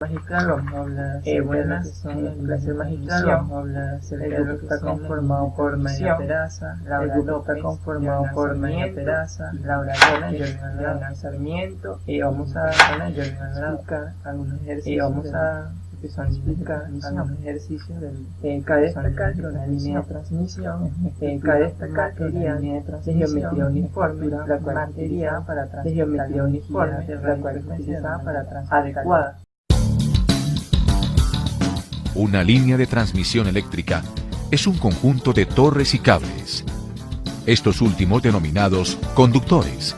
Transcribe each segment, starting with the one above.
Magistral vamos a hablar acerca buenas, de lo que son clase magistral vamos a hablar acerca de lo que está conformado por María Peraza, el grupo está conformado por María Peraza, Laura López, Leonardo Sarmiento, y vamos a explicar algunos ejercicios que son explicar algunos ejercicios del cabe destacar que una línea de transmisión cabe destacar que una línea de geometría uniforme, la cual materia para de geometría uniforme, la cual es utilizada para adecuada. Una línea de transmisión eléctrica es un conjunto de torres y cables, estos últimos denominados conductores,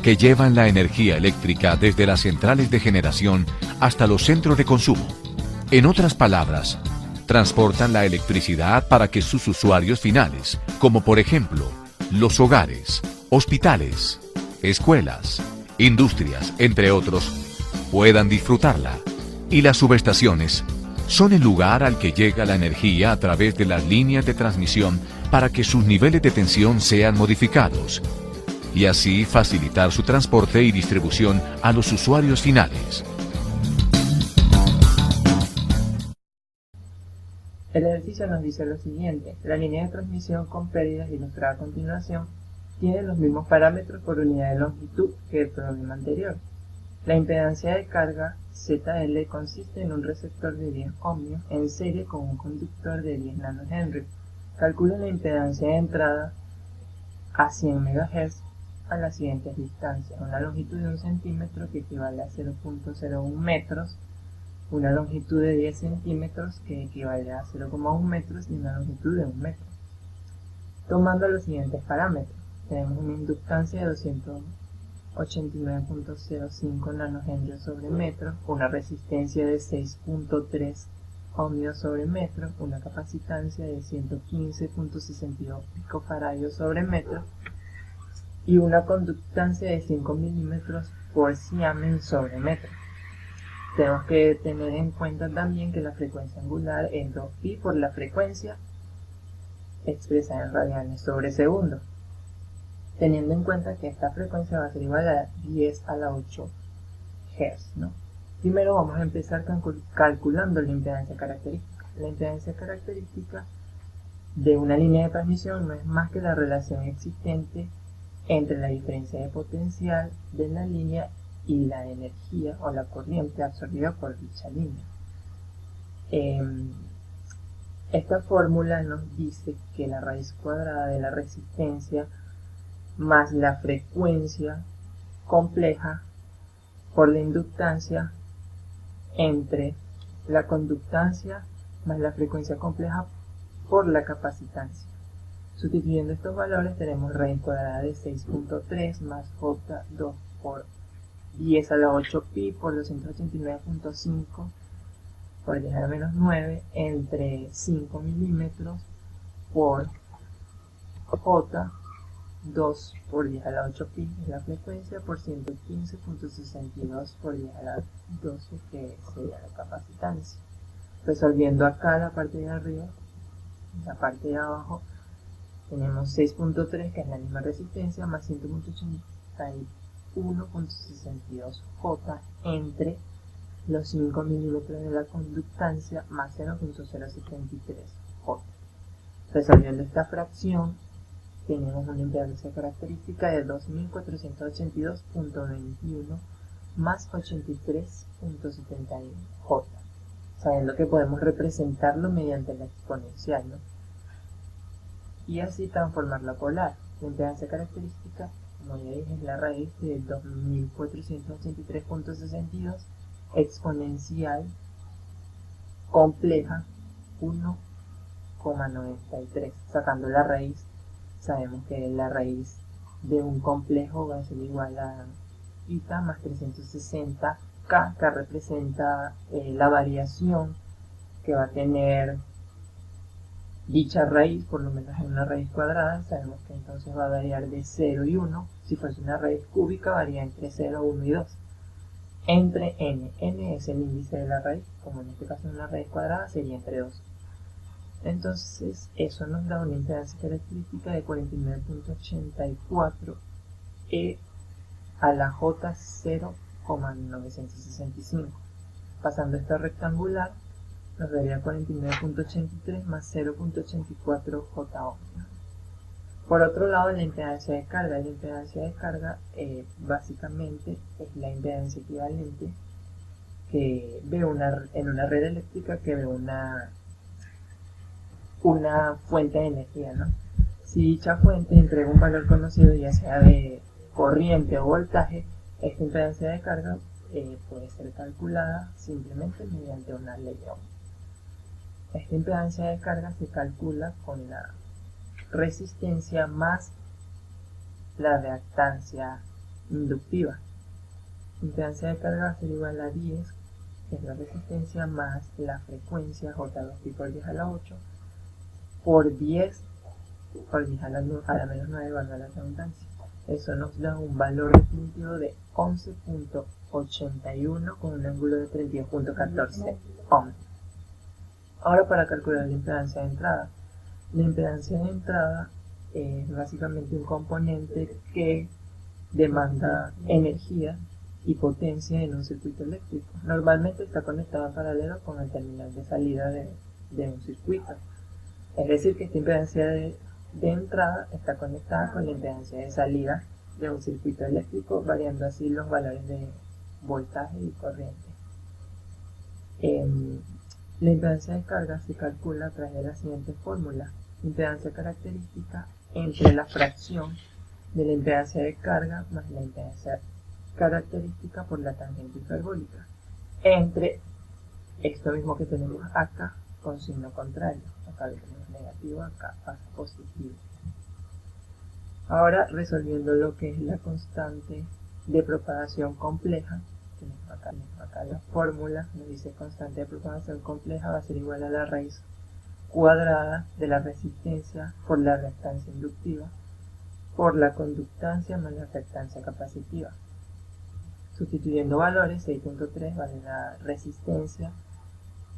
que llevan la energía eléctrica desde las centrales de generación hasta los centros de consumo. En otras palabras, transportan la electricidad para que sus usuarios finales, como por ejemplo los hogares, hospitales, escuelas, industrias, entre otros, puedan disfrutarla. Y las subestaciones son el lugar al que llega la energía a través de las líneas de transmisión para que sus niveles de tensión sean modificados y así facilitar su transporte y distribución a los usuarios finales. El ejercicio nos dice lo siguiente: la línea de transmisión con pérdidas ilustrada a continuación tiene los mismos parámetros por unidad de longitud que el problema anterior. La impedancia de carga ZL consiste en un receptor de 10 ohmios en serie con un conductor de 10 nanohenry. Calcula la impedancia de entrada a 100 MHz a las siguientes distancias: una longitud de 1 centímetro que equivale a 0.01 metros, una longitud de 10 centímetros que equivale a 0,1 metros y una longitud de 1 metro. Tomando los siguientes parámetros, tenemos una inductancia de 289.05 nanohenrios sobre metro, una resistencia de 6.3 ohmios sobre metro, una capacitancia de 115.62 picofarados sobre metro y una conductancia de 5 milímetros por Siemens sobre metro. Tenemos que tener en cuenta también que la frecuencia angular es 2pi por la frecuencia expresada en radianes sobre segundo, teniendo en cuenta que esta frecuencia va a ser igual a 10 a la 8 Hz, ¿no? Primero vamos a empezar calculando la impedancia característica. La impedancia característica de una línea de transmisión no es más que la relación existente entre la diferencia de potencial de la línea y la energía o la corriente absorbida por dicha línea. Esta fórmula nos dice que la raíz cuadrada de la resistencia más la frecuencia compleja por la inductancia entre la conductancia más la frecuencia compleja por la capacitancia. Sustituyendo estos valores tenemos raíz cuadrada de 6.3 más J2 por 10 a la 8 pi por 289.5 por 10 a la menos 9 entre 5 milímetros por J 2 por 10 a la 8 pi es la frecuencia por 115.62 por 10 a la 12 que sería la capacitancia. Resolviendo acá la parte de arriba, la parte de abajo tenemos 6.3 que es la misma resistencia más 1.81.62 J entre los 5 milímetros de la conductancia más 0.073 J. Resolviendo esta fracción tenemos una impedancia característica de 2482.21 más 83.71 J, sabiendo que podemos representarlo mediante la exponencial, ¿no? Y así transformar la polar. La impedancia característica, como ya dije, es la raíz de 2483.62 exponencial compleja 1,93. Sacando la raíz, sabemos que la raíz de un complejo va a ser igual a eta más 360k, que representa la variación que va a tener dicha raíz, por lo menos en una raíz cuadrada. Sabemos que entonces va a variar de 0 y 1. Si fuese una raíz cúbica varía entre 0, 1 y 2. Entre n es el índice de la raíz, como en este caso una raíz cuadrada sería entre 2. Entonces eso nos da una impedancia característica de 49.84 E a la J 0,965. Pasando esta rectangular, nos daría 49.83 más 0.84 J ohm. Por otro lado, la impedancia de carga. La impedancia de carga básicamente es la impedancia equivalente que ve en una red eléctrica que ve una fuente de energía, ¿no? Si dicha fuente entrega un valor conocido, ya sea de corriente o voltaje, esta impedancia de carga puede ser calculada simplemente mediante una ley de Ohm. Esta impedancia de carga se calcula con la resistencia más la reactancia inductiva. Impedancia de carga va a ser igual a 10, que es la resistencia, más la frecuencia J2 por 10 a la 8 por 10 por 10 a la menos 9, valga la redundancia. Eso nos da un valor definitivo de 11.81 con un ángulo de 32.14 ohm. Ahora, para calcular la impedancia de entrada. La impedancia de entrada es básicamente un componente que demanda energía y potencia en un circuito eléctrico. Normalmente está conectado en paralelo con el terminal de salida de un circuito. Es decir, que esta impedancia de entrada está conectada con la impedancia de salida de un circuito eléctrico, variando así los valores de voltaje y corriente. La impedancia de carga se calcula a través de la siguiente fórmula: impedancia característica entre la fracción de la impedancia de carga más la impedancia característica por la tangente hiperbólica, entre esto mismo que tenemos acá con signo contrario. Acá lo tenemos negativo, acá pasa positivo. Ahora, resolviendo lo que es la constante de propagación compleja, tenemos acá la fórmula, nos dice constante de propagación compleja va a ser igual a la raíz cuadrada de la resistencia por la reactancia inductiva por la conductancia más la reactancia capacitiva. Sustituyendo valores, 6.3 vale la resistencia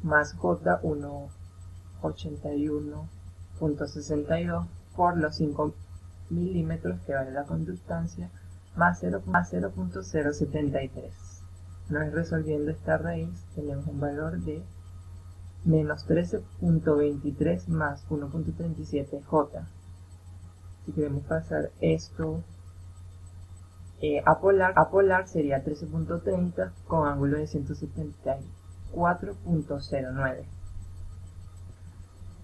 más J 181.62 por los 5 milímetros que vale la conductancia más 0.073. Una vez resolviendo esta raíz, tenemos un valor de menos 13.23 más 1.37 J. Si queremos pasar esto a polar sería 13.30 con ángulo de 174.09.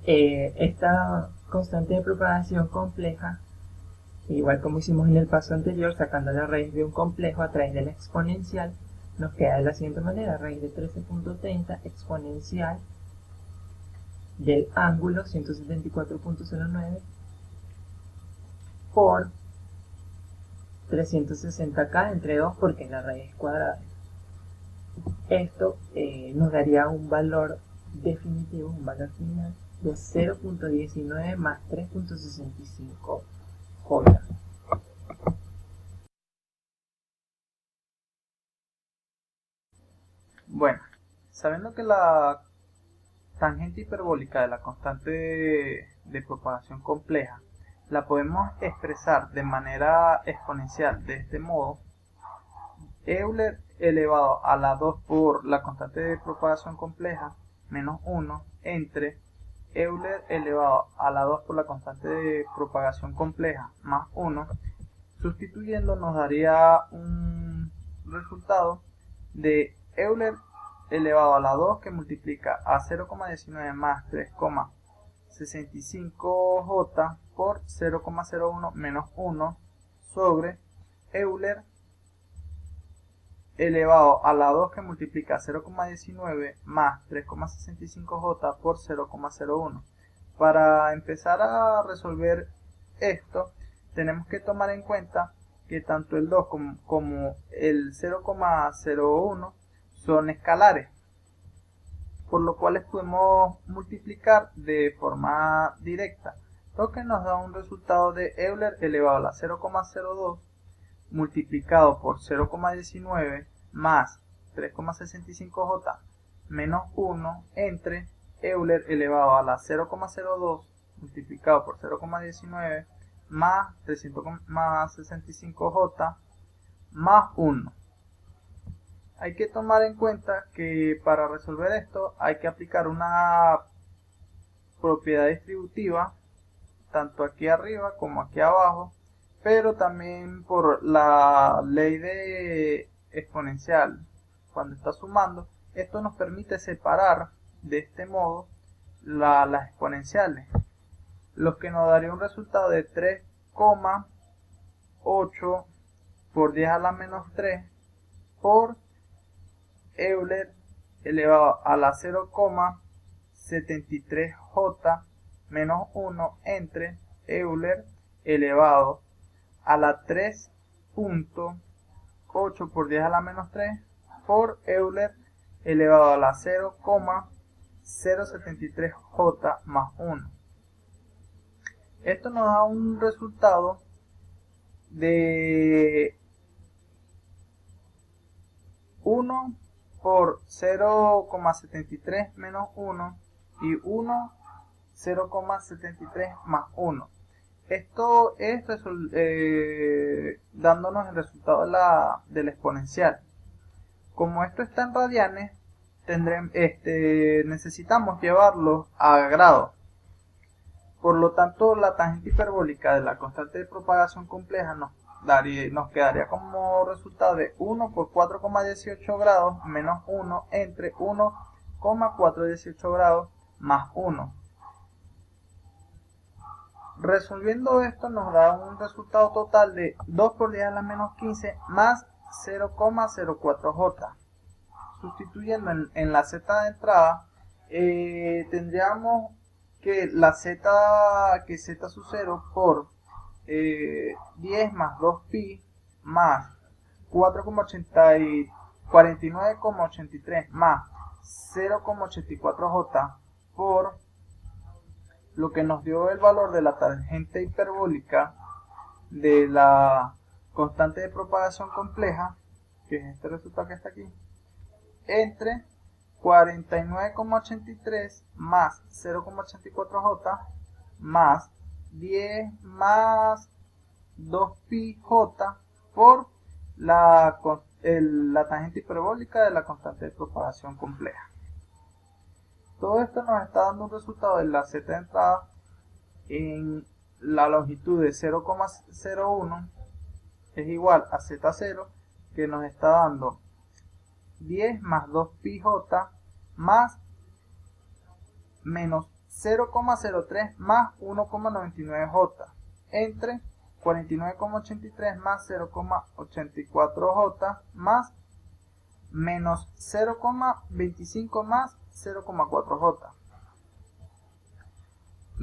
Esta constante de propagación compleja, igual como hicimos en el paso anterior, sacando la raíz de un complejo a través de la exponencial, nos queda de la siguiente manera: raíz de 13.30 exponencial del ángulo 174.09 por 360k entre 2 porque es la raíz cuadrada. Esto nos daría un valor definitivo, un valor final de 0.19 más 3.65 J. Bueno, sabiendo que la tangente hiperbólica de la constante de propagación compleja la podemos expresar de manera exponencial de este modo: Euler elevado a la 2 por la constante de propagación compleja menos 1 entre Euler elevado a la 2 por la constante de propagación compleja más 1. Sustituyendo nos daría un resultado de Euler elevado a la 2 que multiplica a 0,19 más 3,65 J por 0,01 menos 1 sobre Euler elevado a la 2 que multiplica 0,19 más 3,65 J por 0,01. Para empezar a resolver esto, tenemos que tomar en cuenta que tanto el 2 como el 0,01 son escalares, por lo cual podemos multiplicar de forma directa, lo que nos da un resultado de Euler elevado a la 0,02 multiplicado por 0,19 más 3,65 J menos 1 entre Euler elevado a la 0,02 multiplicado por 0,19 más 365 J más 1. Hay que tomar en cuenta que para resolver esto hay que aplicar una propiedad distributiva, tanto aquí arriba como aquí abajo, pero también por la ley de exponencial. Cuando está sumando, esto nos permite separar de este modo las exponenciales, lo que nos daría un resultado de 3,8 por 10 a la menos 3 por Euler elevado a la 0,73J menos 1 entre Euler elevado a la 3,8 por 10 a la menos 3 por Euler elevado a la 0,073J más 1. Esto nos da un resultado de 1 por 0,73 menos 1 y 1 0,73 más 1. Esto es dándonos el resultado de la exponencial. Como esto está en radianes, necesitamos llevarlo a grados. Por lo tanto, la tangente hiperbólica de la constante de propagación compleja nos quedaría como resultado de 1 por 4,18 grados menos 1 entre 1,418 grados más 1. Resolviendo esto nos da un resultado total de 2 por 10 a la menos 15 más 0,04J. Sustituyendo en la z de entrada, tendríamos que la z sub 0 por 10 más 2pi más 49,83 más 0,84J por lo que nos dio el valor de la tangente hiperbólica de la constante de propagación compleja, que es este resultado que está aquí, entre 49,83 más 0,84J más 10 más 2πj por la tangente hiperbólica de la constante de propagación compleja. Todo esto nos está dando un resultado de la z de entrada en la longitud de 0,01 es igual a z0, que nos está dando 10 más 2πj más menos 0,03 más 1,99j entre 49,83 más 0,84j más menos 0,25 más 0,4j.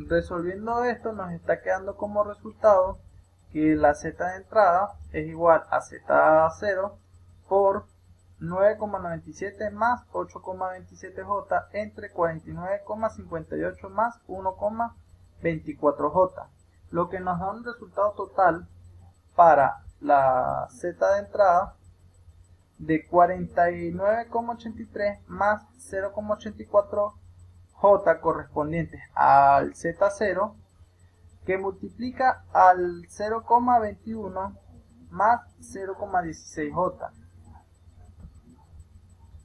Resolviendo esto nos está quedando como resultado que la z de entrada es igual a z0 por 9,97 más 8,27j entre 49,58 más 1,24j, lo que nos da un resultado total para la z de entrada de 49,83 más 0,84j correspondientes al z0, que multiplica al 0,21 más 0,16j.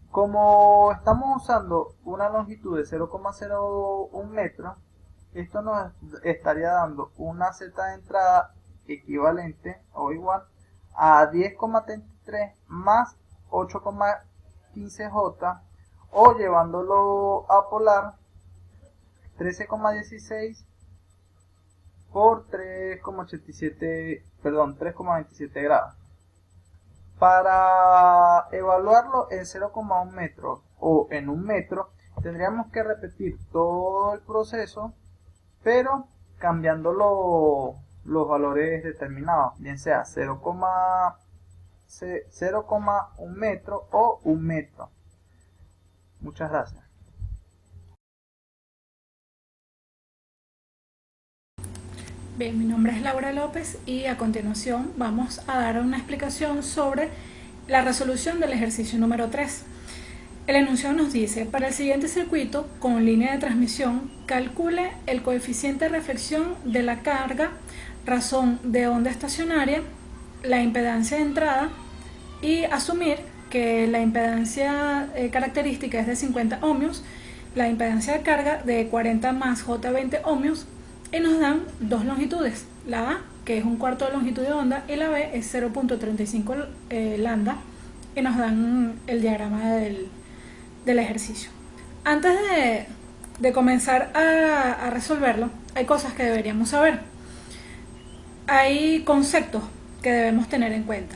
Como estamos usando una longitud de 0,01 metros, esto nos estaría dando una z de entrada equivalente o igual a 10,33 más 8,15j, o llevándolo a polar 13,16 por 3,27 grados. Para evaluarlo en 0,1 metro o en 1 metro, tendríamos que repetir todo el proceso, pero cambiando los valores determinados, bien sea 0,1 metro o 1 metro. Muchas gracias. Bien, mi nombre es Laura López y a continuación vamos a dar una explicación sobre la resolución del ejercicio número 3. El enunciado nos dice: para el siguiente circuito con línea de transmisión, calcule el coeficiente de reflexión de la carga, razón de onda estacionaria, la impedancia de entrada y asumir que la impedancia característica es de 50 ohmios, la impedancia de carga de 40 más J20 ohmios, y nos dan dos longitudes, la A, que es un cuarto de longitud de onda, y la B es 0.35 lambda, y nos dan el diagrama del ejercicio. Antes de comenzar a resolverlo, hay cosas que deberíamos saber. Hay conceptos que debemos tener en cuenta.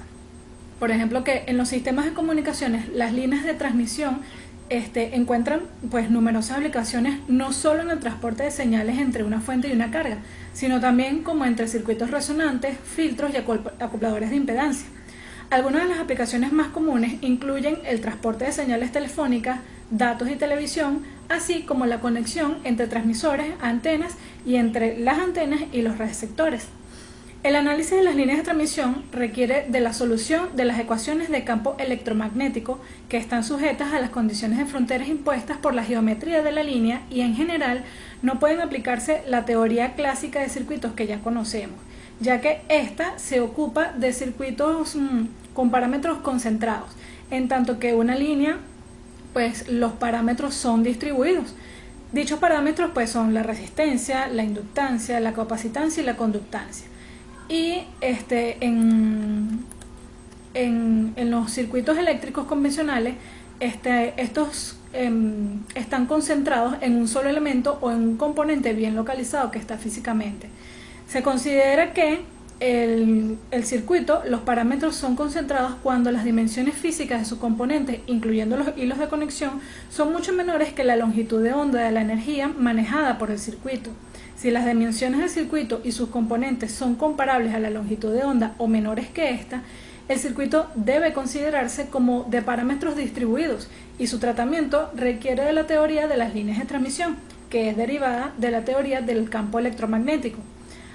Por ejemplo, que en los sistemas de comunicaciones las líneas de transmisión encuentran pues numerosas aplicaciones, no solo en el transporte de señales entre una fuente y una carga, sino también como entre circuitos resonantes, filtros y acopladores de impedancia. Algunas de las aplicaciones más comunes incluyen el transporte de señales telefónicas, datos y televisión, así como la conexión entre transmisores, antenas y entre las antenas y los receptores. El análisis de las líneas de transmisión requiere de la solución de las ecuaciones de campo electromagnético que están sujetas a las condiciones de fronteras impuestas por la geometría de la línea y en general no pueden aplicarse la teoría clásica de circuitos que ya conocemos, ya que ésta se ocupa de circuitos con parámetros concentrados, en tanto que una línea, pues los parámetros son distribuidos. Dichos parámetros pues son la resistencia, la inductancia, la capacitancia y la conductancia. Y en los circuitos eléctricos convencionales estos están concentrados en un solo elemento o en un componente bien localizado que está físicamente. Se considera que el circuito, los parámetros son concentrados cuando las dimensiones físicas de sus componentes, incluyendo los hilos de conexión, son mucho menores que la longitud de onda de la energía manejada por el circuito. Si las dimensiones del circuito y sus componentes son comparables a la longitud de onda o menores que esta, el circuito debe considerarse como de parámetros distribuidos y su tratamiento requiere de la teoría de las líneas de transmisión, que es derivada de la teoría del campo electromagnético.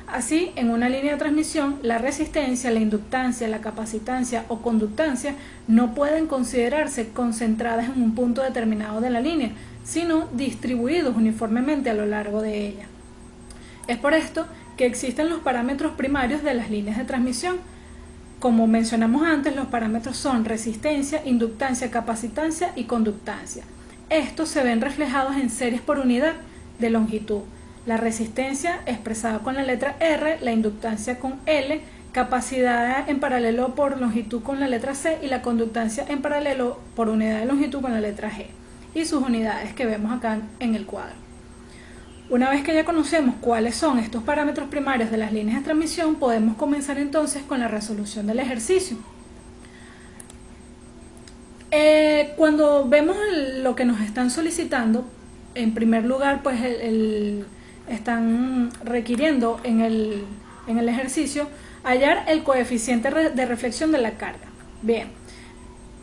Así, en una línea de transmisión, la resistencia, la inductancia, la capacitancia o conductancia no pueden considerarse concentradas en un punto determinado de la línea, sino distribuidos uniformemente a lo largo de ella. Es por esto que existen los parámetros primarios de las líneas de transmisión. Como mencionamos antes, los parámetros son resistencia, inductancia, capacitancia y conductancia. Estos se ven reflejados en series por unidad de longitud. La resistencia expresada con la letra R, la inductancia con L, capacidad en paralelo por longitud con la letra C y la conductancia en paralelo por unidad de longitud con la letra G, y sus unidades que vemos acá en el cuadro. Una vez que ya conocemos cuáles son estos parámetros primarios de las líneas de transmisión, podemos comenzar entonces con la resolución del ejercicio. Cuando vemos lo que nos están solicitando, en primer lugar pues están requiriendo en el ejercicio hallar el coeficiente de reflexión de la carga. Bien,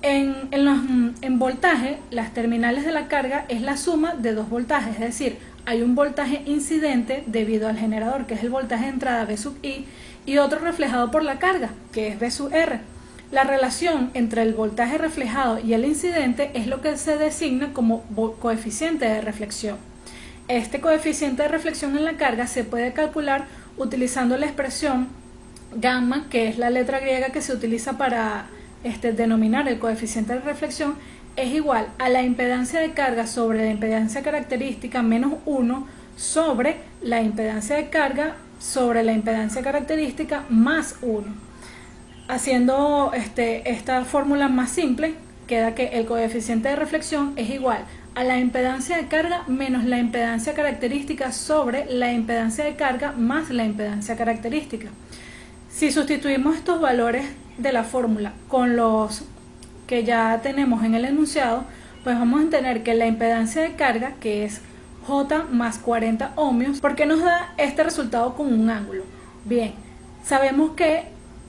en voltaje, las terminales de la carga es la suma de dos voltajes, es decir, hay un voltaje incidente debido al generador, que es el voltaje de entrada V sub I, y otro reflejado por la carga, que es V sub R. La relación entre el voltaje reflejado y el incidente es lo que se designa como coeficiente de reflexión. Este coeficiente de reflexión en la carga se puede calcular utilizando la expresión gamma, que es la letra griega que se utiliza para denominar el coeficiente de reflexión, es igual a la impedancia de carga sobre la impedancia característica menos 1 sobre la impedancia de carga sobre la impedancia característica más 1. Haciendo esta fórmula más simple, queda que el coeficiente de reflexión es igual a la impedancia de carga menos la impedancia característica sobre la impedancia de carga más la impedancia característica. Si sustituimos estos valores de la fórmula con los que ya tenemos en el enunciado, pues vamos a tener que la impedancia de carga, que es J más 40 ohmios, porque nos da este resultado con un ángulo. Bien, sabemos que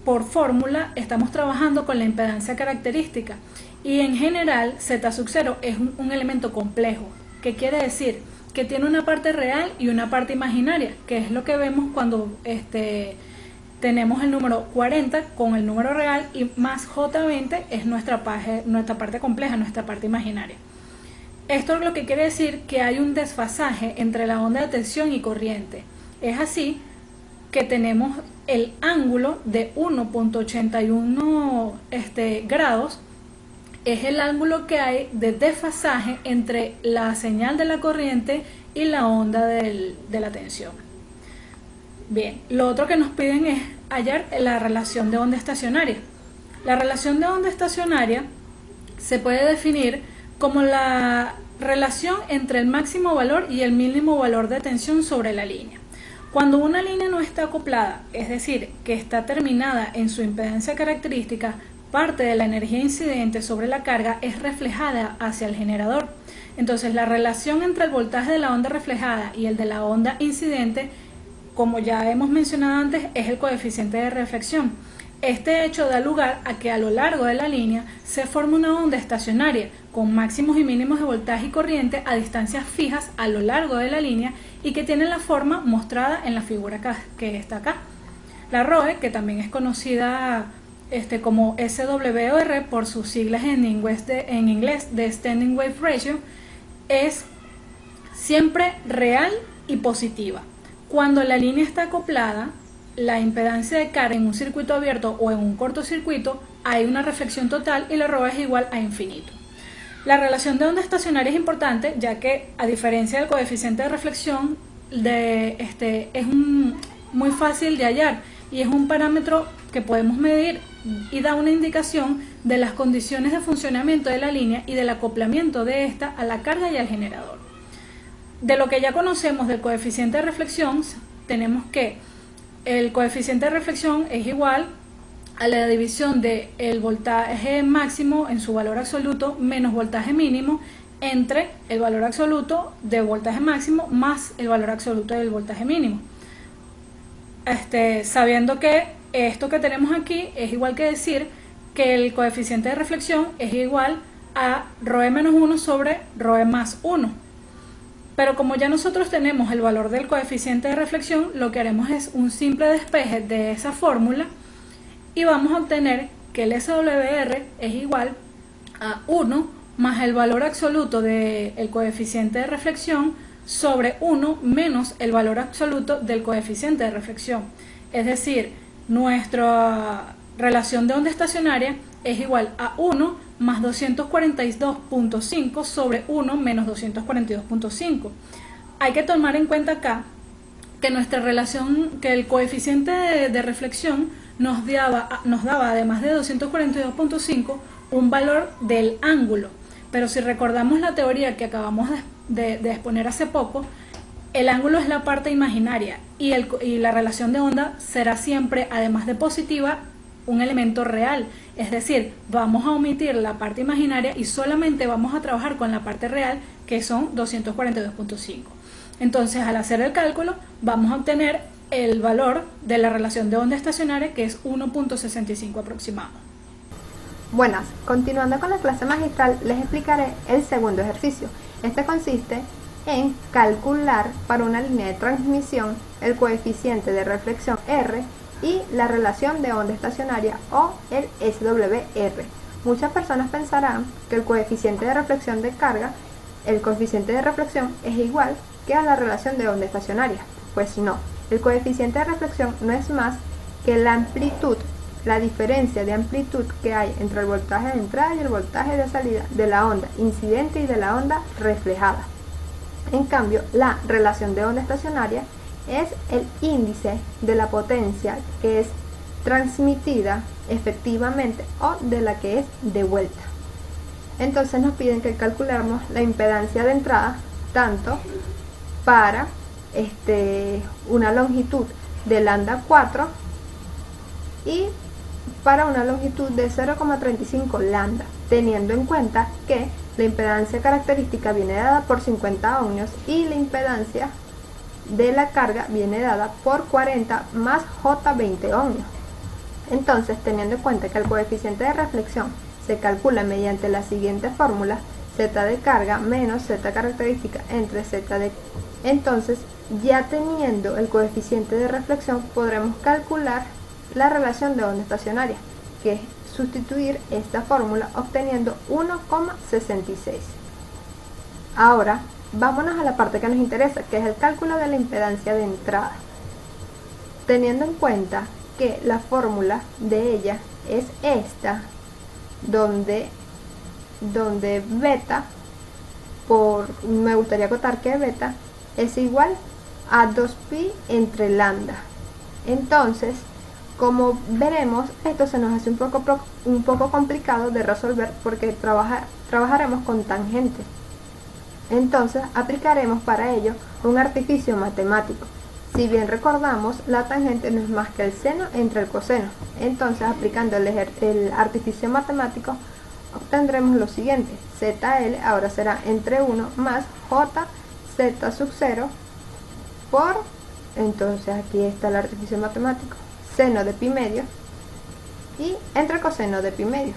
por fórmula estamos trabajando con la impedancia característica y en general Z sub 0 es un elemento complejo, que quiere decir que tiene una parte real y una parte imaginaria, que es lo que vemos cuando tenemos el número 40 con el número real y más J20 es nuestra parte compleja, nuestra parte imaginaria. Esto es lo que quiere decir que hay un desfasaje entre la onda de tensión y corriente. Es así que tenemos el ángulo de 1.81 grados es el ángulo que hay de desfasaje entre la señal de la corriente y la onda de la tensión. Bien, lo otro que nos piden es hallar la relación de onda estacionaria. La relación de onda estacionaria se puede definir como la relación entre el máximo valor y el mínimo valor de tensión sobre la línea. Cuando una línea no está acoplada, es decir, que está terminada en su impedancia característica, parte de la energía incidente sobre la carga es reflejada hacia el generador. Entonces, la relación entre el voltaje de la onda reflejada y el de la onda incidente, como ya hemos mencionado antes, es el coeficiente de reflexión. Este hecho da lugar a que a lo largo de la línea se forme una onda estacionaria con máximos y mínimos de voltaje y corriente a distancias fijas a lo largo de la línea y que tiene la forma mostrada en la figura que está acá. La ROE, que también es conocida como SWR por sus siglas en inglés de Standing Wave Ratio, es siempre real y positiva. Cuando la línea está acoplada, la impedancia de carga en un circuito abierto o en un cortocircuito, hay una reflexión total y la ROE es igual a infinito. La relación de onda estacionaria es importante, ya que a diferencia del coeficiente de reflexión, es muy fácil de hallar y es un parámetro que podemos medir y da una indicación de las condiciones de funcionamiento de la línea y del acoplamiento de esta a la carga y al generador. De lo que ya conocemos del coeficiente de reflexión, tenemos que el coeficiente de reflexión es igual a la división del voltaje máximo en su valor absoluto menos voltaje mínimo entre el valor absoluto del voltaje máximo más el valor absoluto del voltaje mínimo. Sabiendo que esto que tenemos aquí es igual que decir que el coeficiente de reflexión es igual a ρe menos 1 sobre ρe más 1. Pero como ya nosotros tenemos el valor del coeficiente de reflexión, lo que haremos es un simple despeje de esa fórmula y vamos a obtener que el SWR es igual a 1 más el valor absoluto del coeficiente de reflexión sobre 1 menos el valor absoluto del coeficiente de reflexión. Es decir, nuestra relación de onda estacionaria es igual a 1 más 242.5 sobre 1 menos 242.5. Hay que tomar en cuenta acá que nuestra relación, que el coeficiente de reflexión nos daba además de 242.5 un valor del ángulo. Pero si recordamos la teoría que acabamos de exponer hace poco, el ángulo es la parte imaginaria y la relación de onda será siempre, además de positiva, un elemento real, es decir, vamos a omitir la parte imaginaria y solamente vamos a trabajar con la parte real, que son 242.5. Entonces, al hacer el cálculo, vamos a obtener el valor de la relación de onda estacionaria, que es 1.65 aproximado. Buenas, continuando con la clase magistral, les explicaré el segundo ejercicio. Este consiste en calcular para una línea de transmisión el coeficiente de reflexión R y la relación de onda estacionaria o el SWR. Muchas personas pensarán que el coeficiente de reflexión de carga, el coeficiente de reflexión es igual que a la relación de onda estacionaria. Pues no, el coeficiente de reflexión no es más que la amplitud, la diferencia de amplitud que hay entre el voltaje de entrada y el voltaje de salida de la onda incidente y de la onda reflejada. En cambio, la relación de onda estacionaria es el índice de la potencia que es transmitida efectivamente o de la que es devuelta. Entonces nos piden que calculemos la impedancia de entrada tanto para una longitud de lambda 4 y para una longitud de 0,35 lambda, teniendo en cuenta que la impedancia característica viene dada por 50 ohmios y la impedancia de la carga viene dada por 40 más J20 ohmios. Entonces, teniendo en cuenta que el coeficiente de reflexión se calcula mediante la siguiente fórmula, Z de carga menos Z característica entre Z de... Entonces, ya teniendo el coeficiente de reflexión, podremos calcular la relación de onda estacionaria, que es sustituir esta fórmula obteniendo 1,66. Ahora, vámonos a la parte que nos interesa, que es el cálculo de la impedancia de entrada. Teniendo en cuenta que la fórmula de ella es esta, donde donde beta, me gustaría acotar que beta es igual a 2pi entre lambda. Entonces, como veremos, esto se nos hace un poco complicado de resolver porque trabajaremos con tangente. Entonces, aplicaremos para ello un artificio matemático. Si bien recordamos, la tangente no es más que el seno entre el coseno. Entonces, aplicando el artificio matemático, obtendremos lo siguiente. ZL ahora será entre 1 más J Z sub 0 por, entonces aquí está el artificio matemático, seno de pi medio y entre coseno de pi medio.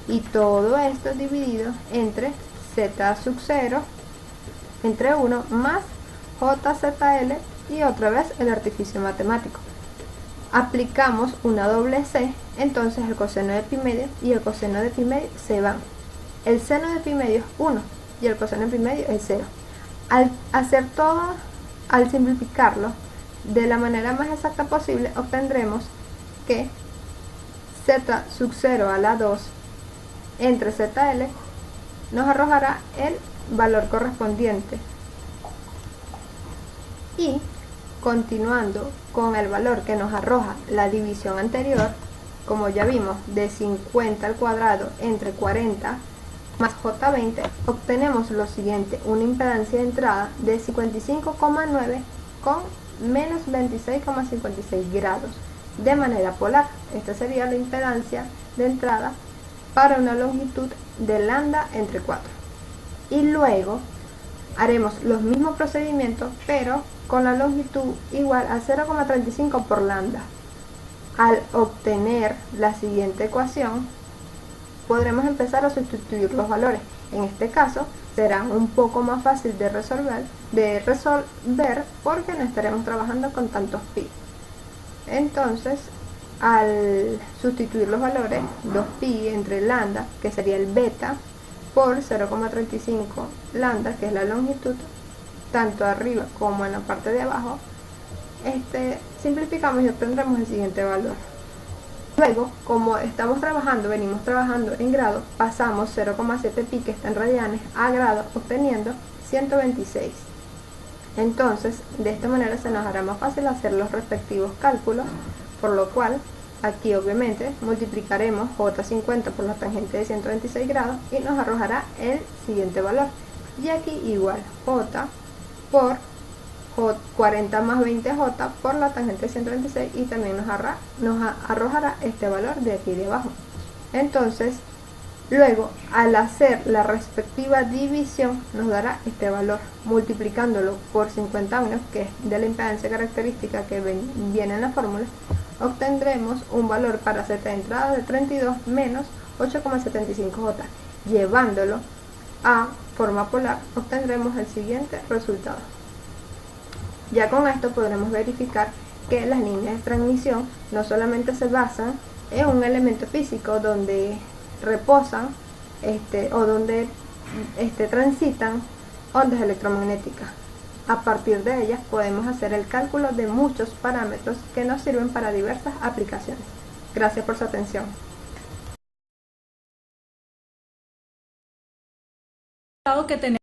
Y todo esto dividido entre Z sub 0 entre 1 más JZL y otra vez el artificio matemático. Aplicamos una doble C, entonces el coseno de pi medio y el coseno de pi medio se van. El seno de pi medio es 1 y el coseno de pi medio es 0. Al simplificarlo de la manera más exacta posible, obtendremos que Z sub 0 a la 2 entre ZL nos arrojará el valor correspondiente. Y continuando con el valor que nos arroja la división anterior, como ya vimos, de 50 al cuadrado entre 40 más J20, obtenemos lo siguiente, una impedancia de entrada de 55,9 con menos 26,56 grados de manera polar. Esta sería la impedancia de entrada para una longitud de lambda entre 4. Y luego haremos los mismos procedimientos, pero con la longitud igual a 0,35 por lambda. Al obtener la siguiente ecuación, podremos empezar a sustituir los valores. En este caso será un poco más fácil de resolver porque no estaremos trabajando con tantos pi. Entonces, al sustituir los valores, 2pi entre lambda, que sería el beta, por 0,35 lambda, que es la longitud, tanto arriba como en la parte de abajo, simplificamos y obtendremos el siguiente valor. Luego, como venimos trabajando en grado, pasamos 0,7 pi, que está en radianes, a grado, obteniendo 126. Entonces, de esta manera se nos hará más fácil hacer los respectivos cálculos, por lo cual, aquí obviamente multiplicaremos J50 por la tangente de 126 grados y nos arrojará el siguiente valor. Y aquí igual, J por 40 más 20J por la tangente de 126 y también nos arrojará este valor de aquí de abajo. Entonces, luego, al hacer la respectiva división, nos dará este valor, multiplicándolo por 50 ohms, que es de la impedancia característica que viene en la fórmula, obtendremos un valor para Z de entrada de 32 menos 8,75J. Llevándolo a forma polar, obtendremos el siguiente resultado. Ya con esto podremos verificar que las líneas de transmisión no solamente se basan en un elemento físico donde reposan o donde transitan ondas electromagnéticas. A partir de ellas podemos hacer el cálculo de muchos parámetros que nos sirven para diversas aplicaciones. Gracias por su atención. Que tenemos